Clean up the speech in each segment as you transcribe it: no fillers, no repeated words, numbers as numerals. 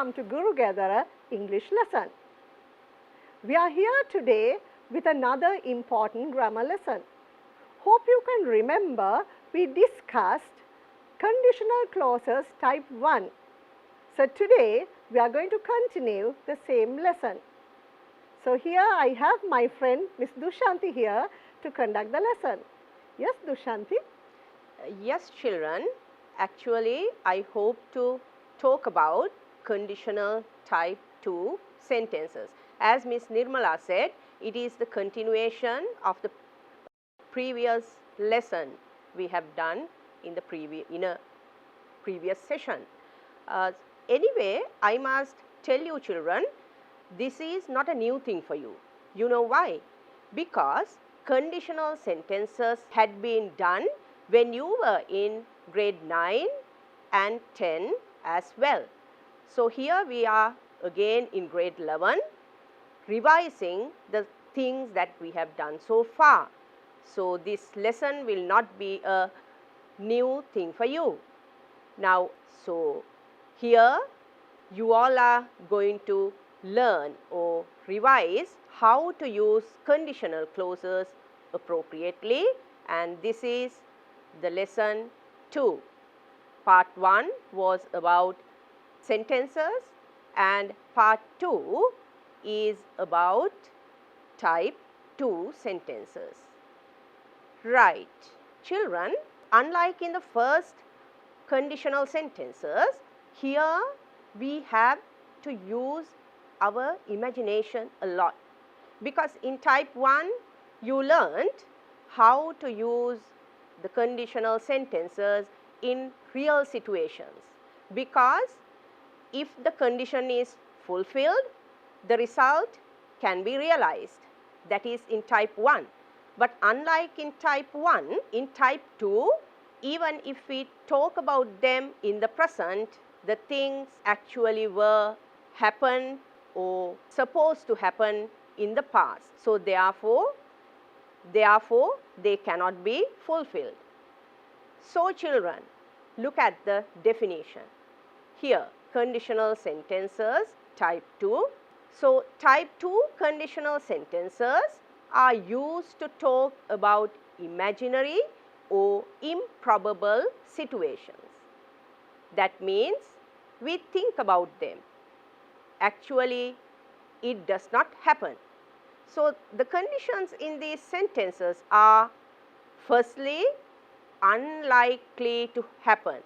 welcome to Guru Gedara English lesson. We are here today with another important grammar lesson. Hope you can remember we discussed conditional clauses type 1. So today we are going to continue the same lesson. So here I have my friend Miss Dushanti here to conduct the lesson. Yes, Dushanti? Yes, children. Actually, I hope to talk about conditional type 2 sentences. As Miss Nirmala said, it is the continuation of the previous lesson we have done in a previous session. Anyway, I must tell you children, this is not a new thing for you. You know why? Because conditional sentences had been done when you were in grade 9 and 10 as well. So here we are again in grade 11 revising the things that we have done so far. So this lesson will not be a new thing for you. Now, so here you all are going to learn or revise how to use conditional clauses appropriately, and this is the lesson 2. Part 1 was about sentences and part 2 is about type 2 sentences. Right. Children, unlike in the first conditional sentences, here we have to use our imagination a lot, because in type 1 you learned how to use the conditional sentences in real situations, because if the condition is fulfilled, the result can be realized. That is in type 1. But unlike in type 1, in type 2, even if we talk about them in the present, the things actually were happened or supposed to happen in the past. So therefore they cannot be fulfilled. So children, look at the definition. Here, conditional sentences type 2. So type 2 conditional sentences are used to talk about imaginary or improbable situations. That means we think about them. Actually, it does not happen. So the conditions in these sentences are firstly unlikely to happen.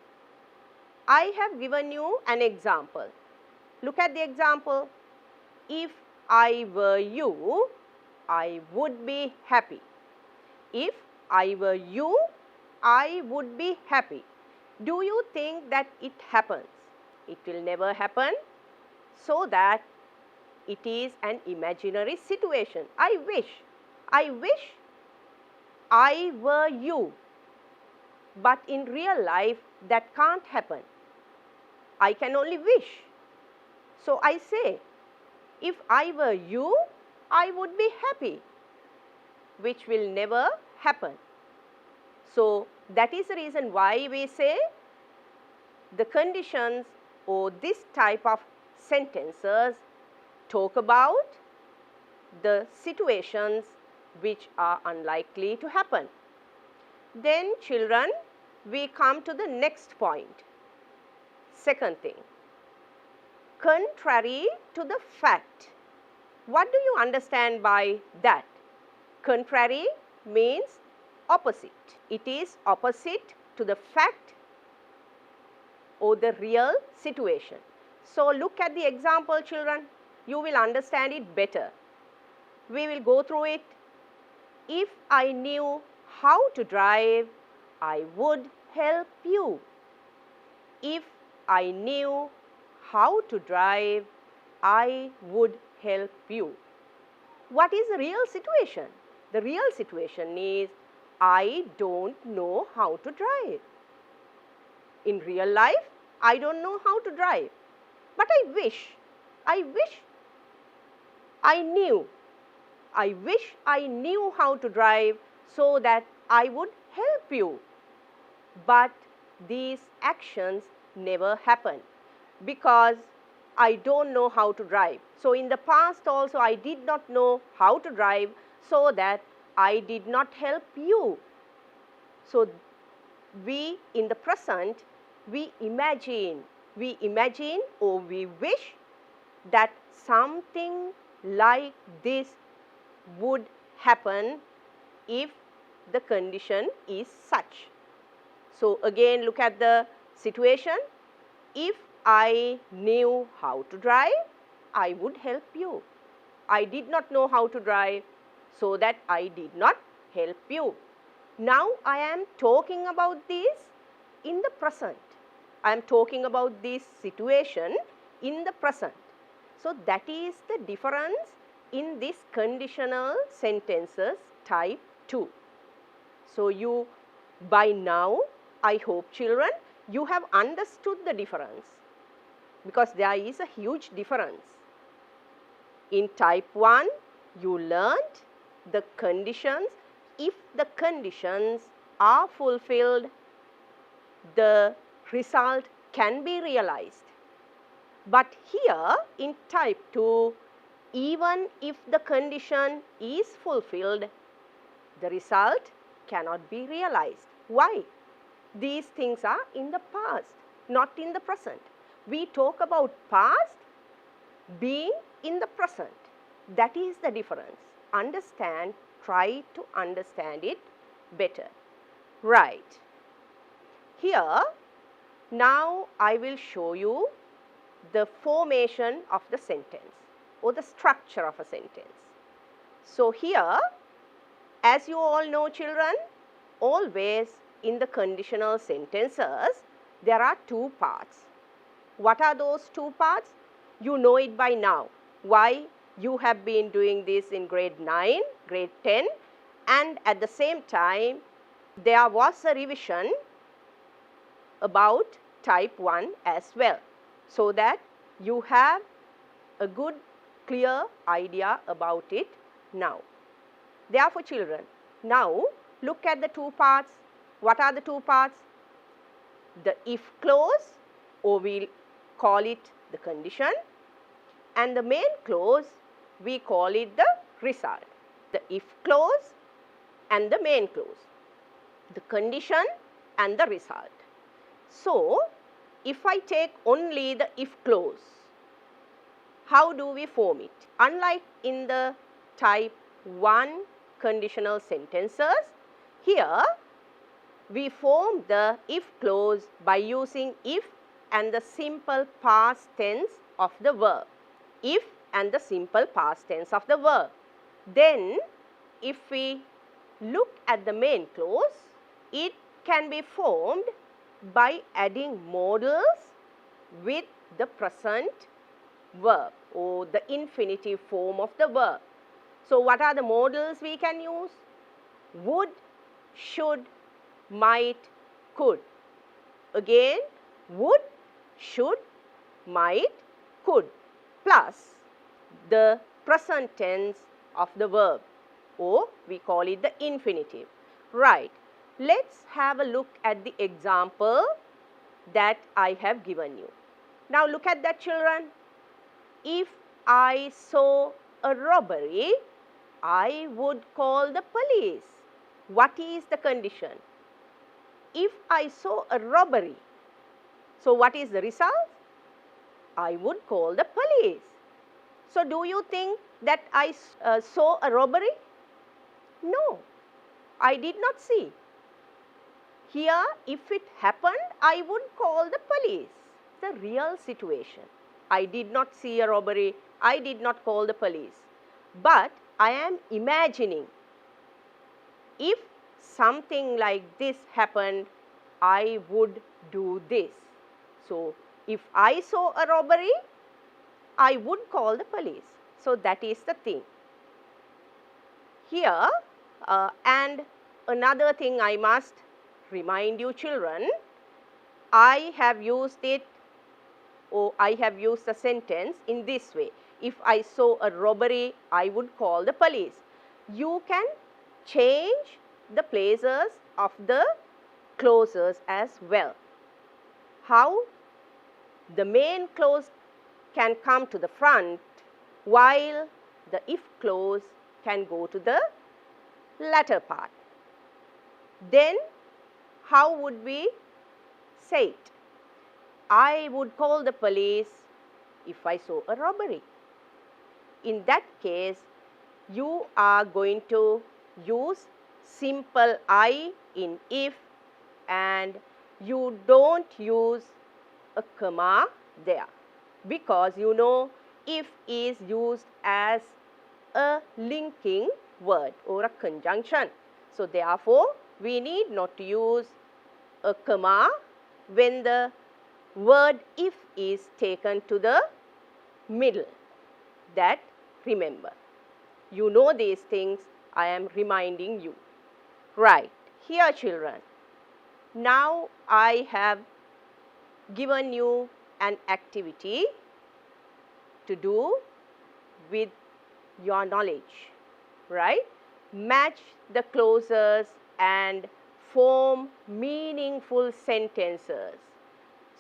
I have given you an example. Look at the example. If I were you, I would be happy. If I were you, I would be happy. Do you think that it happens? It will never happen, so that it is an imaginary situation. I wish I were you, but in real life that can't happen. I can only wish. So I say, if I were you, I would be happy, which will never happen. So that is the reason why we say the conditions or this type of sentences talk about the situations which are unlikely to happen. Then children, we come to the next point. Second thing, contrary to the fact. What do you understand by that? Contrary means opposite. It is opposite to the fact or the real situation. So look at the example children, you will understand it better. We will go through it. If I knew how to drive, I would help you. If I knew how to drive, I would help you. What is the real situation? The real situation is I don't know how to drive. In real life, I don't know how to drive, but I wish I knew. I wish I knew how to drive so that I would help you. But these actions never happen because I don't know how to drive. So in the past also I did not know how to drive, so that I did not help you. So we in the present, we imagine or we wish that something like this would happen if the condition is such. So again, look at the situation. If I knew how to drive, I would help you. I did not know how to drive, so that I did not help you. Now I am talking about this in the present. I am talking about this situation in the present. So that is the difference in this conditional sentences type 2. So you, by now, I hope children, you have understood the difference, because there is a huge difference. In type 1, you learnt the conditions. If the conditions are fulfilled, the result can be realized. But here in type 2, even if the condition is fulfilled, the result cannot be realized. Why? These things are in the past, not in the present. We talk about past being in the present. That is the difference. Understand, try to understand it better. Right. Here, now I will show you the formation of the sentence or the structure of a sentence. So here, as you all know children, always in the conditional sentences, there are two parts. What are those two parts? You know it by now. Why? You have been doing this in grade 9, grade 10, and at the same time, there was a revision about type 1 as well, so that you have a good, clear idea about it now. Therefore, children, now look at the two parts. What are the two parts? The if clause, or we'll call it the condition, and the main clause, we call it the result. The if clause and the main clause, the condition and the result. So, if I take only the if clause, how do we form it? Unlike in the type 1 conditional sentences, here we form the if clause by using if and the simple past tense of the verb. If and the simple past tense of the verb. Then, if we look at the main clause, it can be formed by adding modals with the present verb or the infinitive form of the verb. So, what are the modals we can use? Would, should, might, could. Again, would, should, might, could, plus the present tense of the verb, or we call it the infinitive. Right. Let's have a look at the example that I have given you. Now look at that children. If I saw a robbery, I would call the police. What is the condition? If I saw a robbery, so what is the result? I would call the police. So do you think that I saw a robbery? No, I did not see. Here, if it happened, I would call the police. The real situation. I did not see a robbery, I did not call the police. But I am imagining, if something like this happened, I would do this. So, if I saw a robbery, I would call the police. So, that is the thing. Here, and another thing I must remind you children, I have used it, or I have used the sentence in this way. If I saw a robbery, I would call the police. You can change the places of the clauses as well. How? The main clause can come to the front, while the if clause can go to the latter part. Then how would we say it? I would call the police if I saw a robbery. In that case, you are going to use simple I in if, and you don't use a comma there, because you know if is used as a linking word or a conjunction. So therefore, we need not to use a comma when the word if is taken to the middle. That remember. You know these things, I am reminding you. Right, here children, now I have given you an activity to do with your knowledge, right? Match the clauses and form meaningful sentences.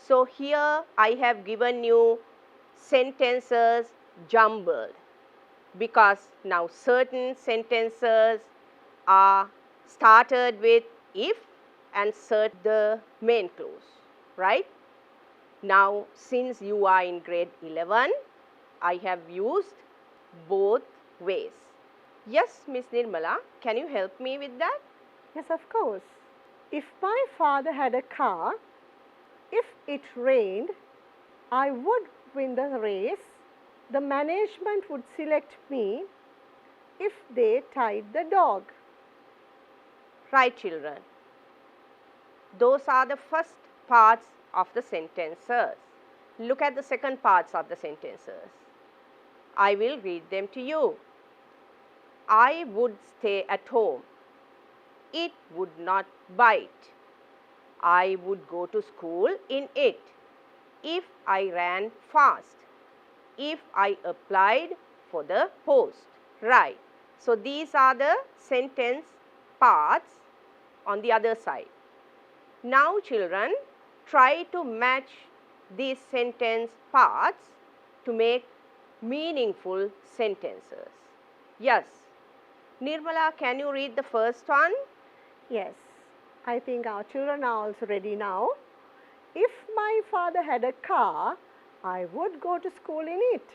So here I have given you sentences jumbled, because now certain sentences are started with if and cert the main clause, right? Now, since you are in grade 11, I have used both ways. Yes, Miss Nirmala, can you help me with that? Yes, of course. If my father had a car, if it rained, I would win the race. The management would select me if they tied the dog. Right, children. Those are the first parts of the sentences. Look at the second parts of the sentences. I will read them to you. I would stay at home. It would not bite. I would go to school in it. If I ran fast. If I applied for the post. Right. So these are the sentence parts on the other side. Now children, try to match these sentence parts to make meaningful sentences. Yes. Nirmala, can you read the first one? Yes, I think our children are also ready now. If my father had a car, I would go to school in it.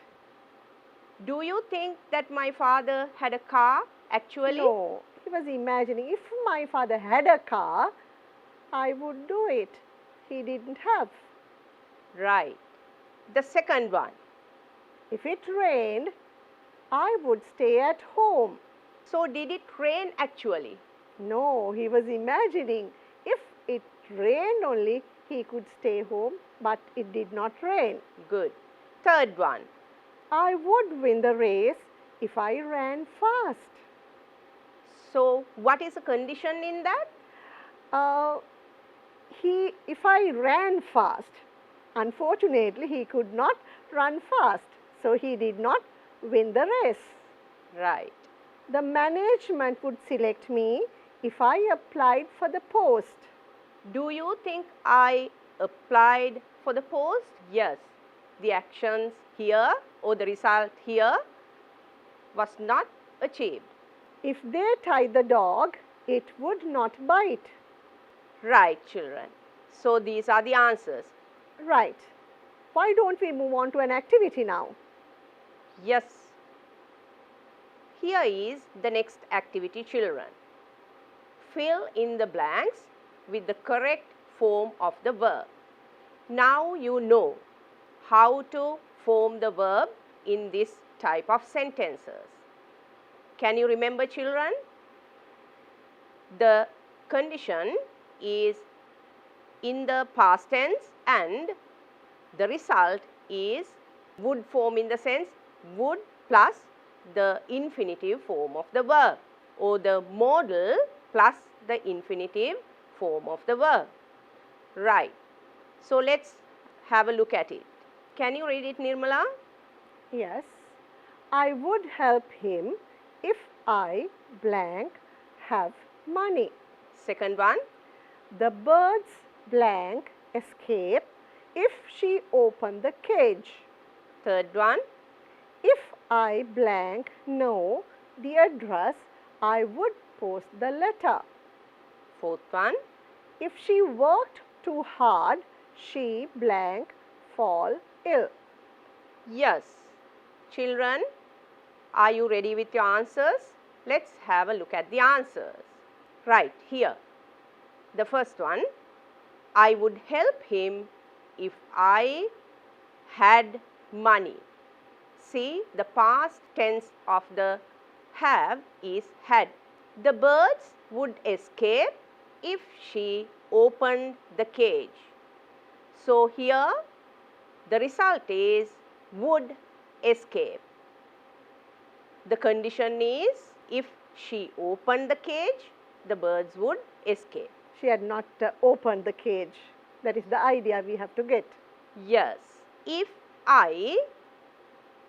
Do you think that my father had a car actually? No, he was imagining if my father had a car, I would do it. He didn't have. Right. The second one. If it rained, I would stay at home. So did it rain actually? No, he was imagining if it rained only, he could stay home, but it did not rain. Good. Third one. I would win the race if I ran fast. So what is the condition in that? If I ran fast, unfortunately he could not run fast, so he did not win the race. Right. The management would select me if I applied for the post. Do you think I applied for the post? Yes. The actions here or the result here was not achieved. If they tied the dog, it would not bite. Right, children. So these are the answers. Right. Why don't we move on to an activity now? Yes. Here is the next activity, children. Fill in the blanks with the correct form of the verb. Now you know how to form the verb in this type of sentences. Can you remember, children? The condition is in the past tense and the result is would form, in the sense would plus the infinitive form of the verb, or the modal plus the infinitive form of the verb. Right. So let's have a look at it. Can you read it, Nirmala? Yes. I would help him if I blank have money. Second one. The birds blank escape if she opened the cage. Third one. If I blank know the address, I would post the letter. Fourth one. If she worked too hard, she blank fall ill. Yes. Children, are you ready with your answers? Let's have a look at the answers. Right here. The first one. I would help him if I had money. See, the past tense of the have is had. The birds would escape if she opened the cage. So here the result is would escape. The condition is if she opened the cage, the birds would escape. She had not opened the cage. That is the idea we have to get. Yes. If I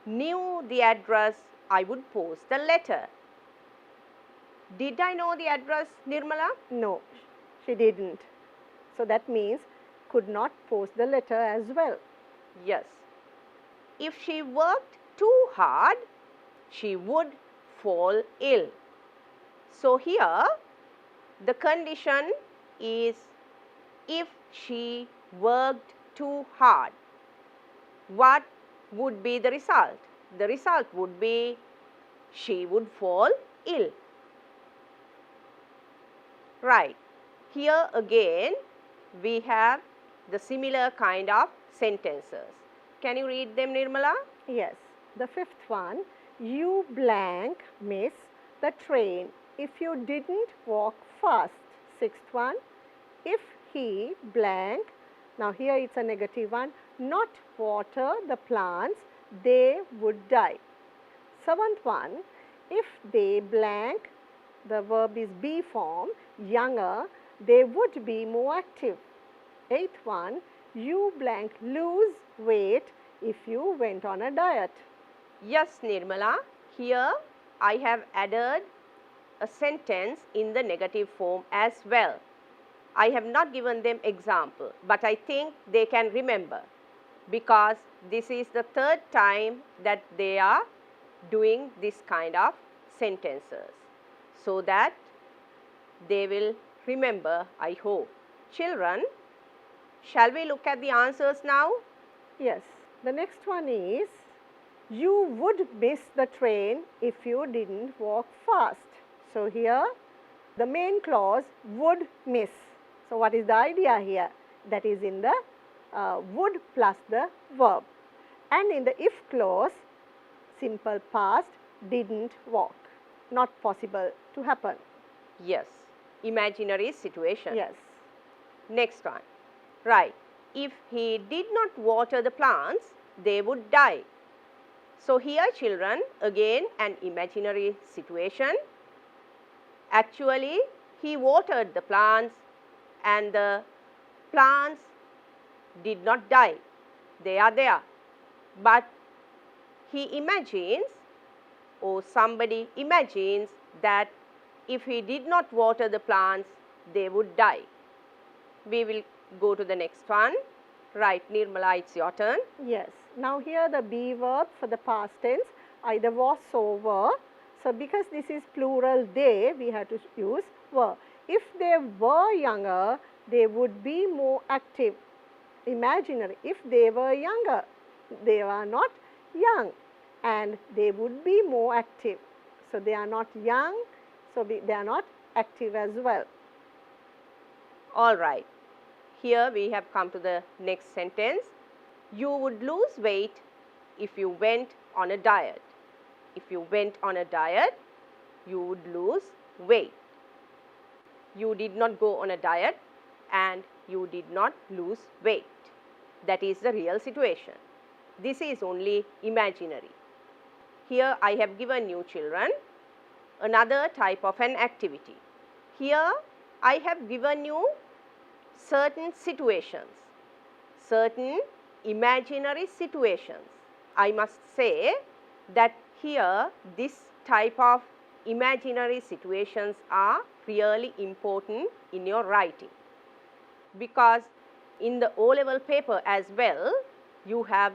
knew the address, I would post the letter. Did I know the address, Nirmala? No, she didn't. So that means could not post the letter as well. Yes. If she worked too hard, she would fall ill. So here the condition is if she worked too hard. What would be the result? The result would be she would fall ill. Right. Here again we have the similar kind of sentences. Can you read them, Nirmala? Yes. The fifth one, you blank miss the train if you didn't walk fast. Sixth one, if he blank, now here it's a negative one, not water the plants, they would die. Seventh one, if they blank, the verb is be form, younger, they would be more active. Eighth one, you blank lose weight if you went on a diet. Yes, Nirmala. Here I have added a sentence in the negative form as well. I have not given them example, but I think they can remember because this is the third time that they are doing this kind of sentences, so that they will remember, I hope. Children, shall we look at the answers now? Yes. The next one is, you would miss the train if you didn't walk fast. So here the main clause would miss. So what is the idea here? That is in the would plus the verb. And in the if clause, simple past, didn't walk. Not possible to happen. Yes, imaginary situation. Yes. Next one. Right. If he did not water the plants, they would die. So here, children, again an imaginary situation. Actually, he watered the plants and the plants did not die. They are there. But he imagines, or somebody imagines, that if he did not water the plants, they would die. We will go to the next one. Right, Nirmala, it's your turn. Yes. Now here the be verb for the past tense either was or were. So because this is plural they, we have to use were. If they were younger, they would be more active. Imaginary. If they were younger, they are not young and they would be more active. So they are not young, so they are not active as well. All right. Here we have come to the next sentence. You would lose weight if you went on a diet. If you went on a diet, you would lose weight. You did not go on a diet and you did not lose weight. That is the real situation. This is only imaginary. Here I have given you, children, another type of an activity. Here I have given you certain situations, certain imaginary situations. I must say that here this type of imaginary situations are really important in your writing, because in the O-level paper as well you have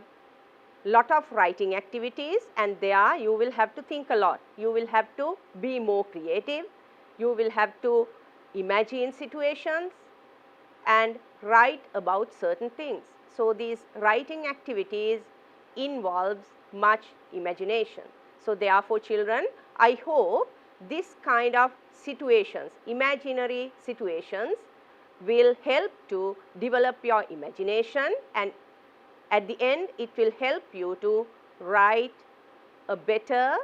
lot of writing activities, and there you will have to think a lot. You will have to be more creative. You will have to imagine situations and write about certain things. So, these writing activities involves much imagination. So, therefore, children, I hope this kind of situations, imaginary situations, will help to develop your imagination, and at the end it will help you to write a better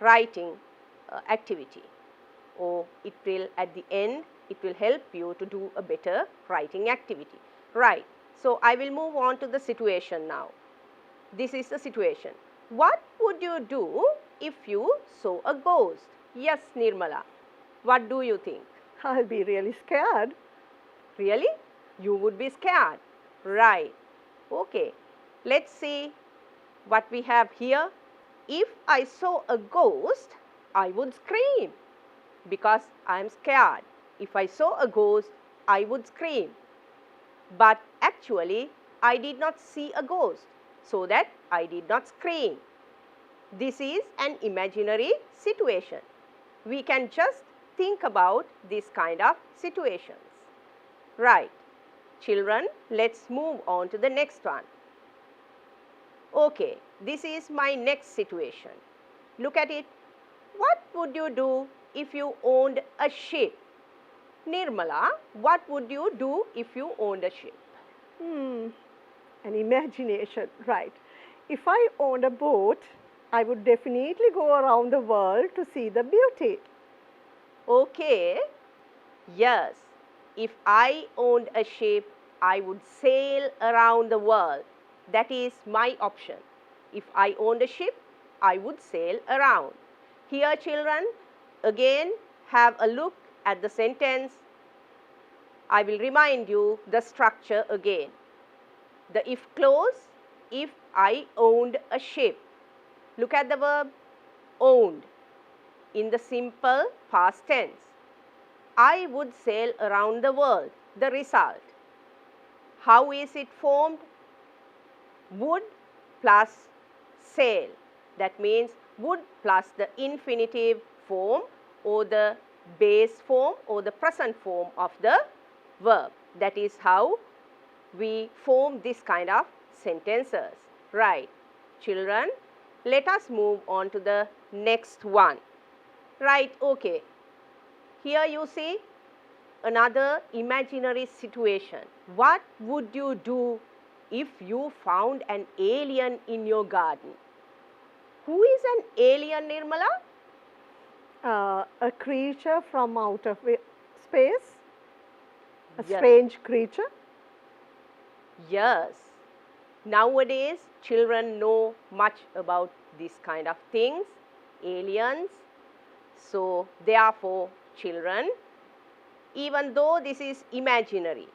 writing activity, or it will at the end it will help you to do a better writing activity. Right. So, I will move on to the situation now. This is the situation. What would you do if you saw a ghost? Yes, Nirmala. What do you think? I'll be really scared. Really? You would be scared. Right. Okay. Let's see what we have here. If I saw a ghost, I would scream because I am scared. If I saw a ghost, I would scream. But actually, I did not see a ghost, so that I did not scream. This is an imaginary situation. We can just think about this kind of situations. Right. Children, let's move on to the next one. Okay, this is my next situation. Look at it. What would you do if you owned a ship? Nirmala, what would you do if you owned a ship? An imagination, right. If I owned a boat, I would definitely go around the world to see the beauty. Okay, yes. If I owned a ship, I would sail around the world. That is my option. If I owned a ship, I would sail around. Here, children, again have a look at the sentence. I will remind you the structure again. The if clause, if I owned a ship. Look at the verb owned in the simple past tense. I would sail around the world. The result. How is it formed? Would plus sail. That means would plus the infinitive form or the base form or the present form of the verb. That is how we form this kind of sentences. Right. Children, let us move on to the next one. Right. Okay. Here you see another imaginary situation. What would you do if you found an alien in your garden? Who is an alien, Nirmala? A creature from outer space, a Yes. strange creature. Yes. Nowadays, children know much about this kind of things, aliens. So, therefore, children, even though this is imaginary,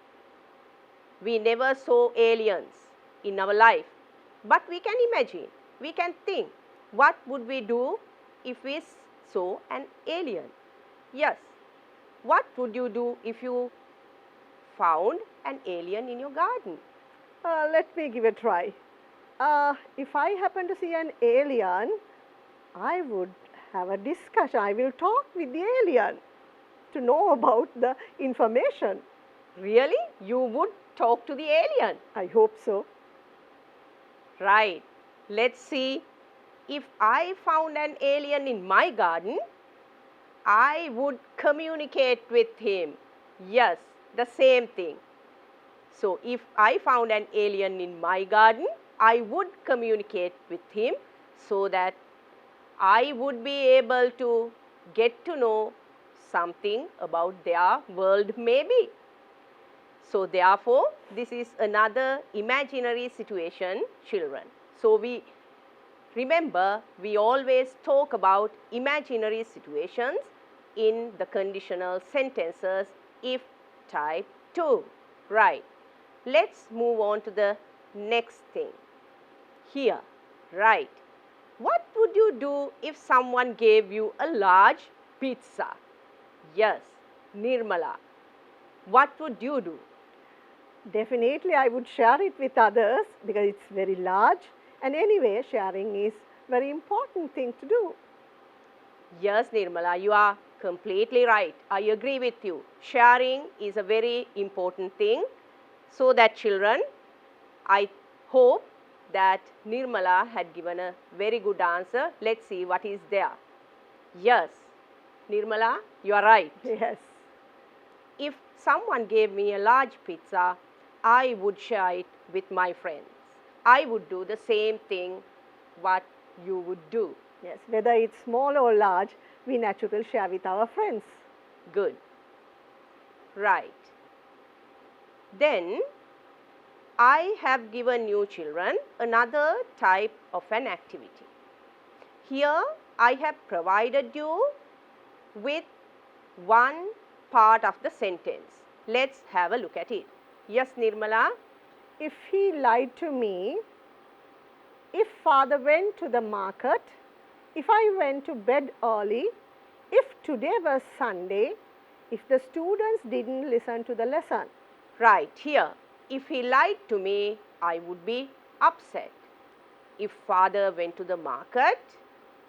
we never saw aliens in our life, but we can imagine, we can think, what would we do if we saw an alien? Yes. What would you do if you found an alien in your garden? Let me give a try. If I happen to see an alien, I would have a discussion. I will talk with the alien to know about the information. Really? You would talk to the alien? I hope so. Right. Let's see. If I found an alien in my garden, I would communicate with him. Yes, the same thing. So, if I found an alien in my garden, I would communicate with him so that I would be able to get to know something about their world maybe. So, therefore, this is another imaginary situation, children. So, we remember, we always talk about imaginary situations in the conditional sentences if type 2. Right. Let's move on to the next thing. Here, right. What would you do if someone gave you a large pizza? Yes, Nirmala. What would you do? Definitely, I would share it with others because it's very large. And anyway, sharing is very important thing to do. Yes, Nirmala, you are completely right. I agree with you. Sharing is a very important thing. So that children, I hope that Nirmala had given a very good answer. Let's see what is there. Yes, Nirmala, you are right. Yes. If someone gave me a large pizza, I would share it with my friends. I would do the same thing what you would do. Yes, whether it's small or large, we naturally share with our friends. Good. Right. Then, I have given you children another type of an activity. Here, I have provided you with one part of the sentence. Let's have a look at it. Yes, Nirmala? If he lied to me, if father went to the market, if I went to bed early, if today was Sunday, if the students didn't listen to the lesson. Right, here. If he lied to me, I would be upset. If father went to the market,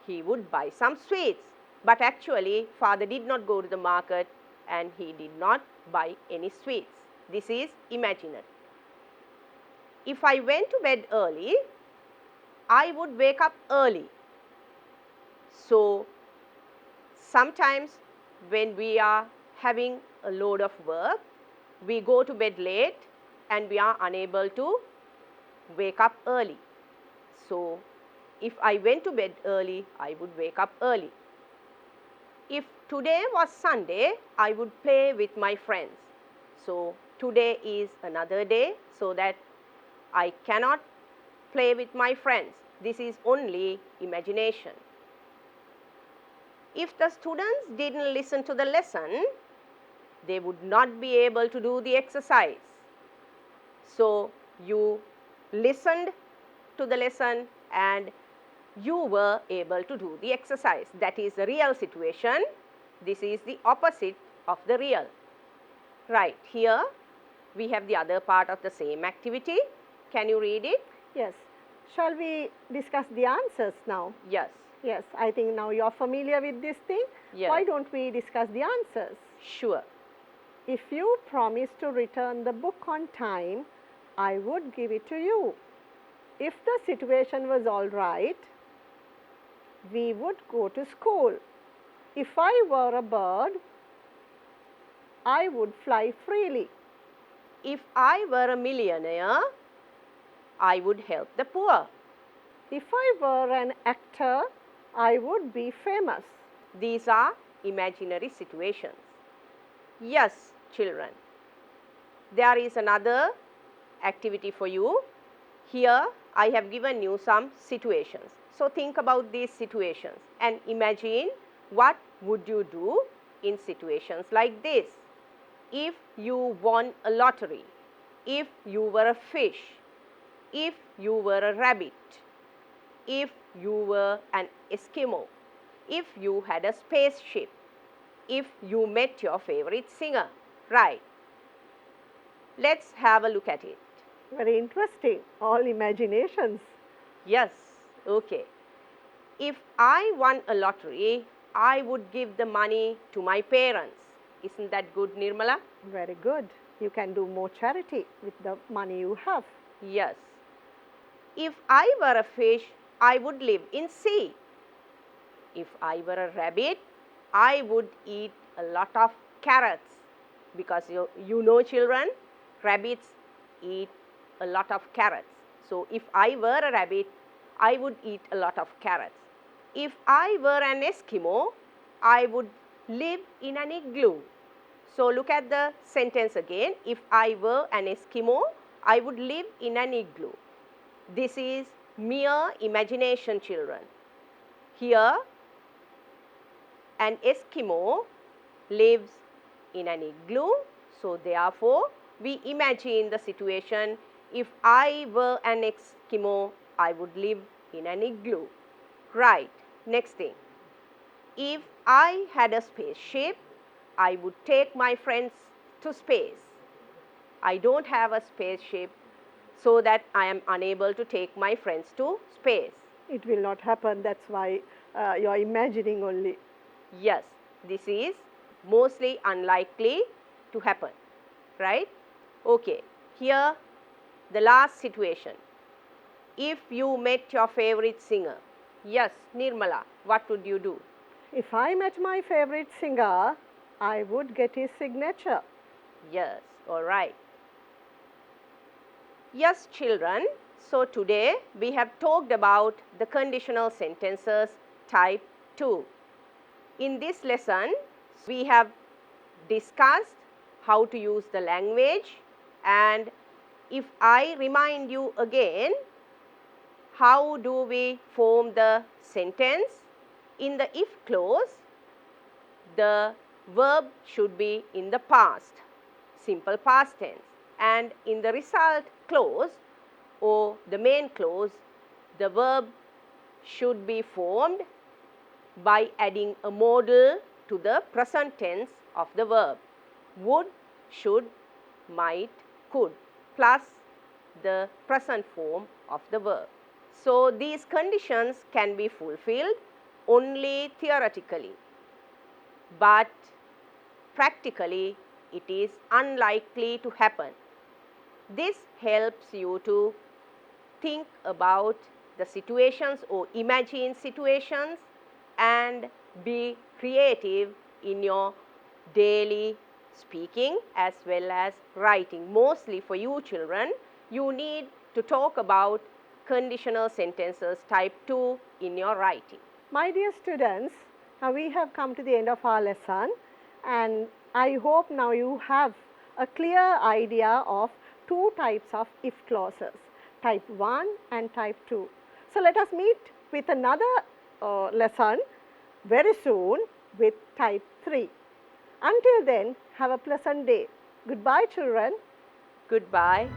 he would buy some sweets. But actually, father did not go to the market and he did not buy any sweets. This is imaginary. If I went to bed early, I would wake up early. So, sometimes when we are having a load of work, we go to bed late and we are unable to wake up early. So, if I went to bed early, I would wake up early. If today was Sunday, I would play with my friends. So, today is another day so that I cannot play with my friends. This is only imagination. If the students didn't listen to the lesson, they would not be able to do the exercise. So, you listened to the lesson and you were able to do the exercise. That is the real situation. This is the opposite of the real. Right, here we have the other part of the same activity. Can you read it? Yes. Shall we discuss the answers now? Yes. Yes, I think now you are familiar with this thing. Yes. Why don't we discuss the answers? Sure. If you promise to return the book on time, I would give it to you. If the situation was all right, we would go to school. If I were a bird, I would fly freely. If I were a millionaire, I would help the poor. If I were an actor, I would be famous. These are imaginary situations. Yes, children. There is another activity for you. Here, I have given you some situations. So, think about these situations and imagine what would you do in situations like this. If you won a lottery, if you were a fish, if you were a rabbit, if you were an Eskimo, if you had a spaceship, if you met your favorite singer. Right. Let's have a look at it. Very interesting. All imaginations. Yes, okay. If I won a lottery, I would give the money to my parents. Isn't that good, Nirmala? Very good. You can do more charity with the money you have. Yes. If I were a fish, I would live in sea. If I were a rabbit, I would eat a lot of carrots. Because you know children, rabbits eat a lot of carrots. So, if I were a rabbit, I would eat a lot of carrots. If I were an Eskimo, I would live in an igloo. So, look at the sentence again. If I were an Eskimo, I would live in an igloo. This is mere imagination, children. Here, an Eskimo lives in an igloo. So, therefore, we imagine the situation. If I were an Eskimo, I would live in an igloo. Right. Next thing. If I had a spaceship, I would take my friends to space. I don't have a spaceship, so that I am unable to take my friends to space. It will not happen, that's why you are imagining only. Yes, this is mostly unlikely to happen, right? Okay, here the last situation. If you met your favorite singer, yes, Nirmala, what would you do? If I met my favorite singer, I would get his signature. Yes, all right. Yes, children, so today we have talked about the conditional sentences type 2. In this lesson, we have discussed how to use the language, and if I remind you again, how do we form the sentence? In the if clause, the verb should be in the past, simple past tense, and in the result clause or the main clause, the verb should be formed by adding a modal to the present tense of the verb. Would, should, might, could, plus the present form of the verb. So these conditions can be fulfilled only theoretically, but practically it is unlikely to happen. This helps you to think about the situations or imagine situations and be creative in your daily speaking as well as writing. Mostly for you children, you need to talk about conditional sentences type 2 in your writing. My dear students, now we have come to the end of our lesson, and I hope now you have a clear idea of two types of if clauses, type 1 and type 2. So let us meet with another lesson very soon with type 3. Until then, have a pleasant day. Goodbye, children. Goodbye.